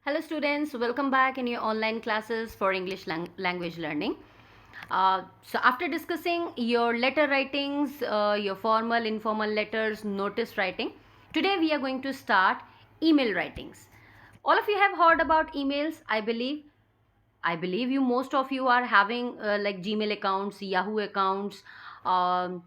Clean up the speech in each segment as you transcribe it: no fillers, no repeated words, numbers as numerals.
Hello students, welcome back in your online classes for English language learning. So after discussing your letter writings, your formal, informal letters, notice writing, today we are going to start email writings. All of you have heard about emails, I believe. I believe you most of you are having like Gmail accounts, Yahoo accounts, um,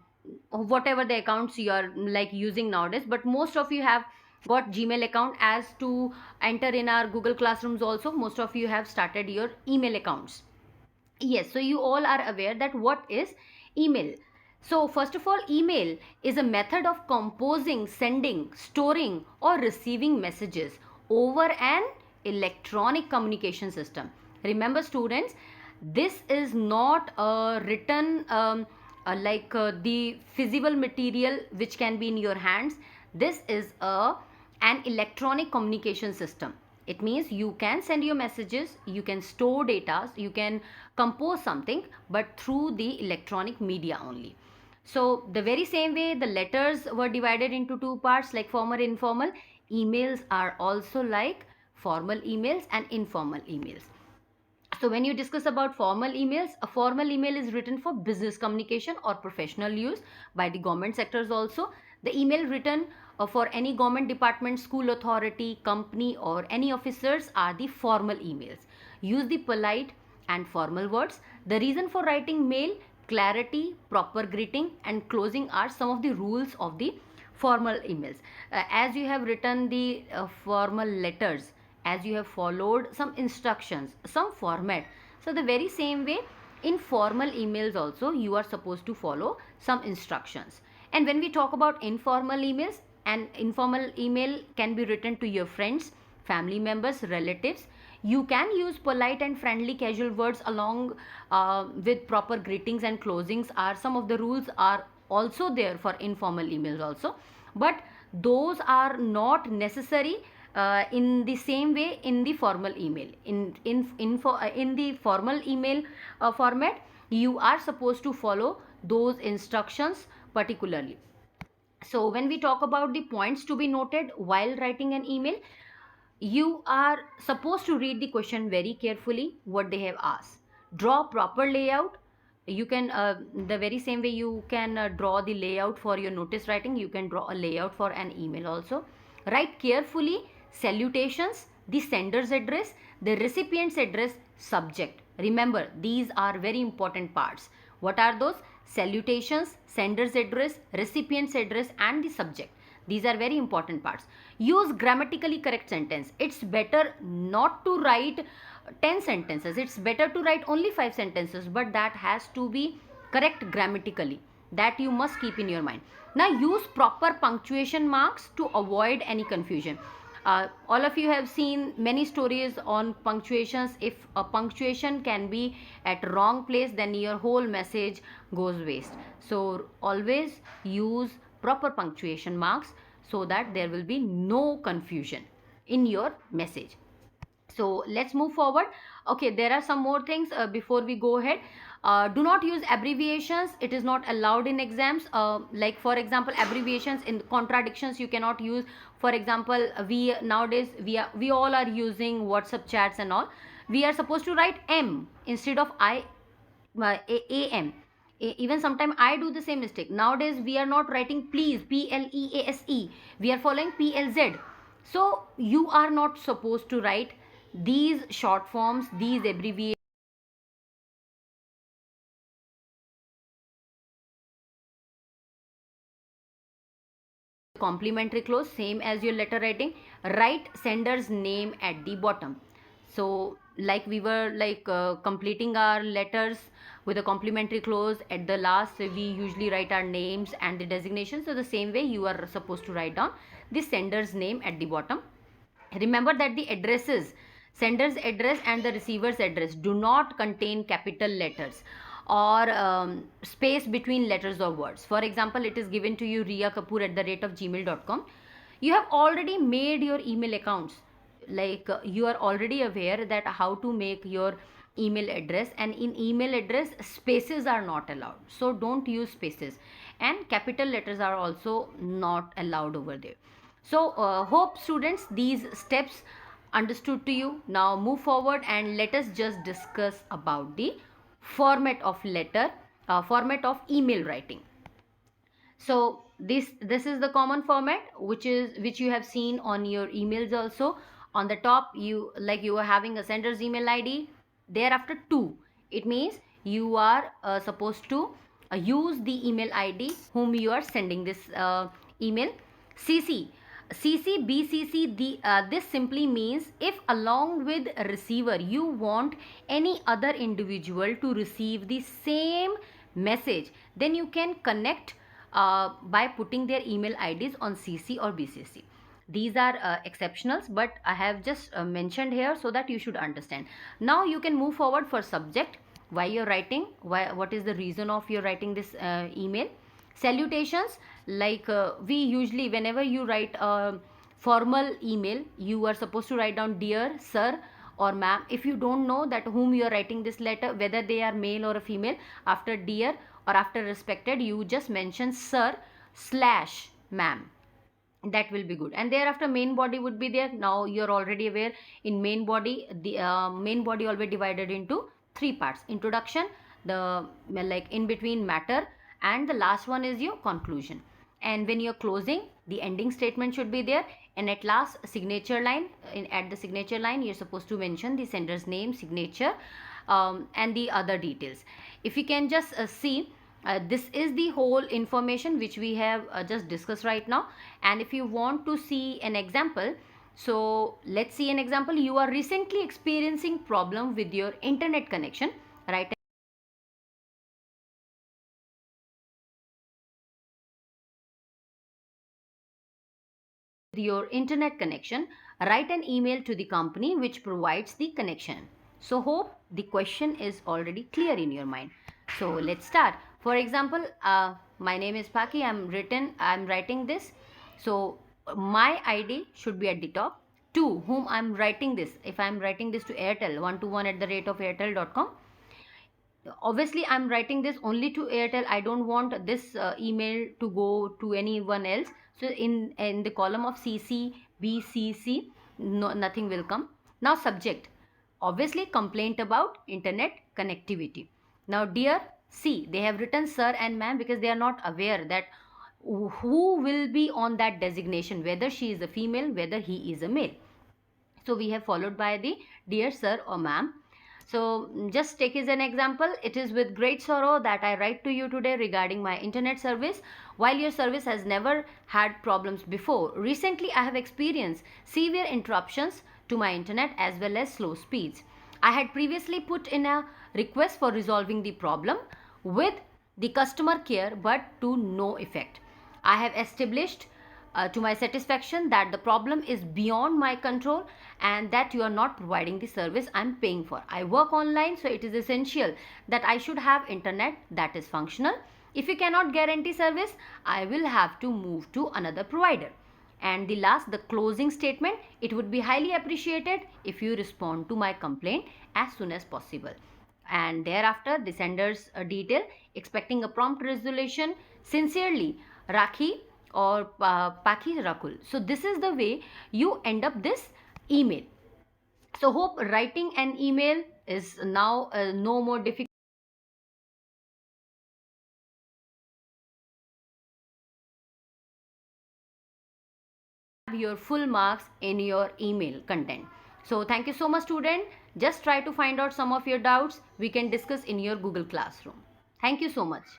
whatever the accounts you are like using nowadays. But most of you have got Gmail account. As to enter in our Google Classrooms also, most of you have started your email accounts. Yes, so you all are aware that what is email. So first of all, email is a method of composing, sending, storing or receiving messages over an electronic communication system. Remember students, this is not a written the physical material which can be in your hands. This is an electronic communication system. It means you can send your messages, you can store data, you can compose something, but through the electronic media only. So the very same way the letters were divided into two parts like formal, informal, emails are also like formal emails and informal emails. So when you discuss about formal emails, a formal email is written for business communication or professional use by the government sectors also. The email written for any government department, school authority, company or any officers are the formal emails. Use the polite and formal words. The reason for writing mail, clarity, proper greeting and closing are some of the rules of the formal emails. As you have written the formal letters, as you have followed some instructions, some format, so the very same way in formal emails also you are supposed to follow some instructions. And when we talk about informal emails, an informal email can be written to your friends, family members, relatives. You can use polite and friendly casual words along with proper greetings and closings are some of the rules are also there for informal emails also, but those are not necessary in the same way in the formal email. In the formal email format, you are supposed to follow those instructions particularly. So when we talk about the points to be noted while writing an email, you are supposed to read the question very carefully what they have asked. Draw proper layout. You can the very same way you can draw the layout for your notice writing, you can draw a layout for an email also. Write carefully salutations, the sender's address, the recipient's address, subject. Remember, these are very important parts. What are those? Salutations, sender's address, recipient's address and the subject. These are very important parts. Use grammatically correct sentence. It's better not to write 10 sentences. It's better to write only 5 sentences, but that has to be correct grammatically. That you must keep in your mind. Now use proper punctuation marks to avoid any confusion. All of you have seen many stories on punctuations. If a punctuation can be at wrong place, then your whole message goes waste. So always use proper punctuation marks so that there will be no confusion in your message. So let's move forward. Okay, there are some more things before we go ahead. Do not use abbreviations. It is not allowed in exams. Like for example, abbreviations in contradictions you cannot use. For example, we nowadays we all are using WhatsApp chats and all. We are supposed to write M instead of am. Even sometimes I do the same mistake. Nowadays we are not writing please, please. We are following plz. So you are not supposed to write these short forms, these abbreviations. Complimentary clause, same as your letter writing. Write sender's name at the bottom. So like we were like completing our letters with a complimentary clause at the last, we usually write our names and the designation. So the same way you are supposed to write down the sender's name at the bottom. Remember that the addresses, sender's address and the receiver's address, do not contain capital letters or space between letters or words. For example, it is given to you riakapoor@gmail.com. You have already made your email accounts. Like you are already aware that how to make your email address, and in email address spaces are not allowed. So don't use spaces, and capital letters are also not allowed over there. So hope students these steps understood to you. Now move forward and let us just discuss about the format of letter, format of email writing. So this is the common format which you have seen on your emails also. On the top, you are having a sender's email ID, thereafter two. It means you are supposed to use the email ID whom you are sending this email. CC, BCC, this simply means if along with receiver you want any other individual to receive the same message, then you can connect by putting their email IDs on CC or BCC. These are exceptionals, but I have just mentioned here so that you should understand. Now you can move forward for subject. Why you're writing? What is the reason of your writing this email? Salutations, like we usually, whenever you write a formal email, you are supposed to write down dear sir or ma'am. If you don't know that whom you are writing this letter, whether they are male or a female, after dear or after respected, you just mention sir slash ma'am. That will be good. And thereafter main body would be there. Now you're already aware, in main body, the main body already divided into three parts: introduction, the like in between matter, and the last one is your conclusion. And when you're closing, the ending statement should be there. And at last, signature line, at the signature line you're supposed to mention the sender's name, signature, and the other details. If you can just see, this is the whole information which we have just discussed right now. And if you want to see an example, so let's see an example. You are recently experiencing problem with your internet connection, right? Your internet connection, write an email to the company which provides the connection. So hope the question is already clear in your mind. So let's start. For example, my name is Paki. I'm writing this. So my ID should be at the top. To whom I'm writing this? If I'm writing this to Airtel, 121@airtel.com. Obviously I'm writing this only to Airtel. I don't want this email to go to anyone else. So in the column of CC, BCC, no, nothing will come. Now subject, obviously complaint about internet connectivity. Now dear, see, they have written sir and ma'am because they are not aware that who will be on that designation, whether she is a female, whether he is a male. So we have followed by the dear sir or ma'am. So just take as an example, it is with great sorrow that I write to you today regarding my internet service. While your service has never had problems before, recently I have experienced severe interruptions to my internet as well as slow speeds. I had previously put in a request for resolving the problem with the customer care, but to no effect. I have established to my satisfaction that the problem is beyond my control and that you are not providing the service I'm paying for. I work online, so it is essential that I should have internet that is functional. If you cannot guarantee service, I will have to move to another provider. And the last, the closing statement, it would be highly appreciated if you respond to my complaint as soon as possible. And thereafter, the sender's detail, expecting a prompt resolution. Sincerely, Rakhi or Paki Rakul. So this is the way you end up this email. So hope writing an email is now no more difficult. Your full marks in your email content. So thank you so much, student. Just try to find out some of your doubts. We can discuss in your Google Classroom. Thank you so much.